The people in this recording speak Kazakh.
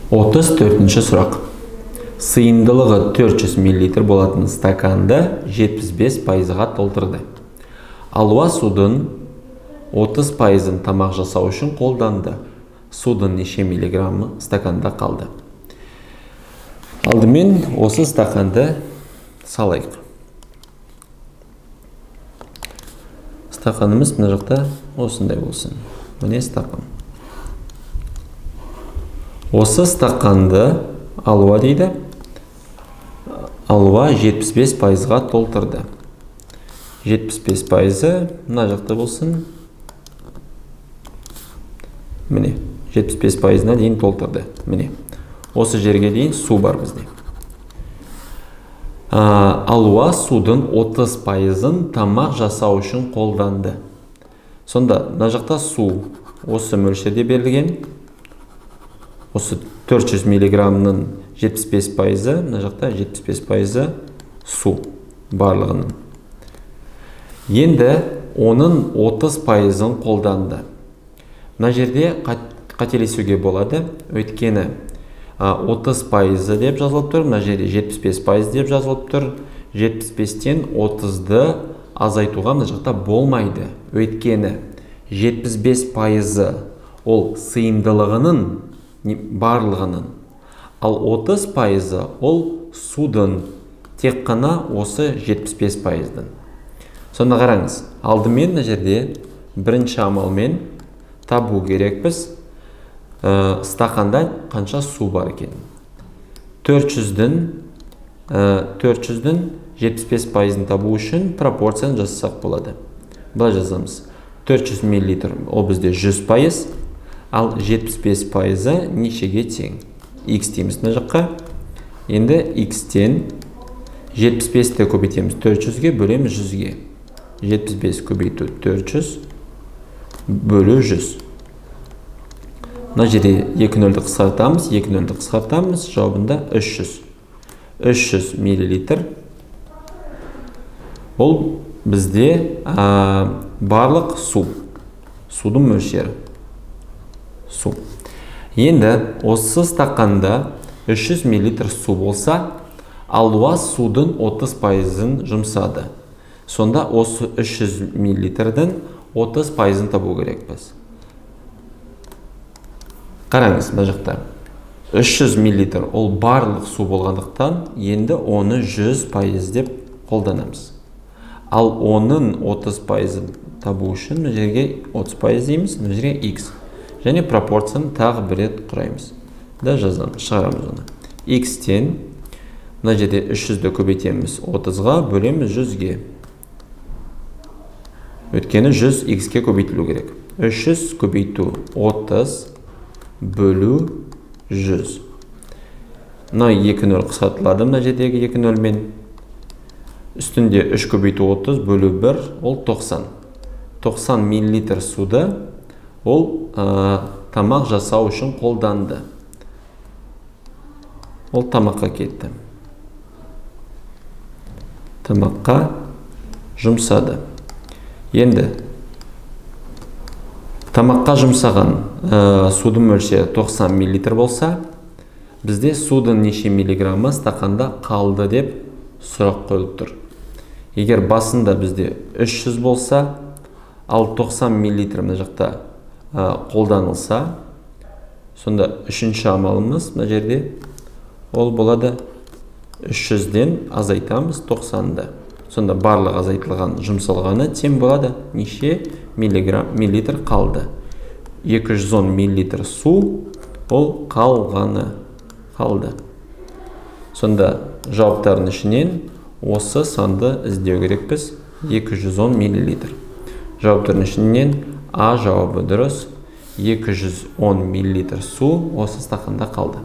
34-ші сұрақ. Сыйымдылығы 400 мл болатын стаканды 75%-ға толтырды. Алуа судың 30%-ын тамақ жасау үшін қолданды. Судың неше миллиграммы стаканда қалды? Алдымен осы стаканды салайық. Стаканымыз мына жақта осындай болсын. Міне стакан. Осы стаканды алуа дейді. Алуа 75%-ға толтырды. 75%-ы мына жақта болсын. Міне, 75%-на дейін толтырды. Міне, осы жерге дейін су бар бізде. Алуа судың 30%-ын тамақ жасау үшін қолданды. Сонда, мына жақта су осы мөлшерде берілген. Осы 400 миллиграмның 75%-ы, мына жақта 75%-ы су барлығының. Енді оның 30%-ын қолданды. Мына жерде қателесуге болады, өйткені 30% деп жазылып тұр, мына жерде 75% деп жазылып тұр. 75-тен 30-ды азайтуға мына жақта болмайды. Өйткені 75%-ы ол сыйымдылығының барлығының, ал 30%-ы ол судың тек қана осы 75%-дің. Сонда қараңыз, алдымен мына жерде бірінші амалмен табу керекпіз. Стаканда қанша су бар екен? 400-дің 75%-ын табу үшін пропорцияны жасасақ болады. Бұлай жазамыз. 400 мл ол бізде 100%, ал 75%-ы нешеге тең? X дейміз мына жаққа. Енді X-тен 75-ті көбейтеміз 400-ге, бөлеміз 100-ге. 75 көбейту 400 бөлу 100. Мына жерде 2 нөлді қысқартамыз, 2 нөлді қысқартамыз, жауабында 300. 300 мл. Ол бізде барлық су. Судың мөлшері. Су. Енді осы стаканда 300 мл су болса, алуа судың 30%-ын жұмсады. Сонда осы 300 мл-дің 30%-ын табу керекпіз. Қараңыз, мына жақта 300 мл ол барлық су болғандықтан, енді оны 100% деп қолданамыз. Ал оның 30%-ын табу үшін мына жерге 30% дейміз, мына жерге X. Және пропорцияны тағы бір рет құраймыз. Да жазамыз, шығарамыз оны. X-тен мына жерде 300-ді көбейтеміз 30-ға, бөлеміз 100-ге. Өйткені 100 X-ке көбейтілу керек. 300 көбейту 30 бөлу 100. Мына 2 нөл қысқартылады мына жердегі 2 нөлмен. Үстінде 3 көбейту 30 бөлу 1, ол 90. 90 мл суды ол тамақ жасау үшін қолданды. Ол тамаққа кетті. Тамаққа жұмсады. Енді тамаққа жұмсаған судың мөлшері 90 мл болса, бізде судың неше миллиграммы стаканда қалды деп сұрақ қойылып тұр. Егер басында бізде 300 болса, ал 90 мл мына жақта қолданылса, сонда үшінші амалымыз мына жерде ол болады 300-ден азайтамыз 90-ды. Сонда барлық азайтылған жұмсалғаны тең болады неше миллилитр қалды. 210 мл су ол қалғаны қалды. Сонда жауаптардың ішінен осы санды іздеу керекпіз. 210 мл. Жауаптардың ішінен А жауабы дұрыс. 210 мл су осы стаканда қалды.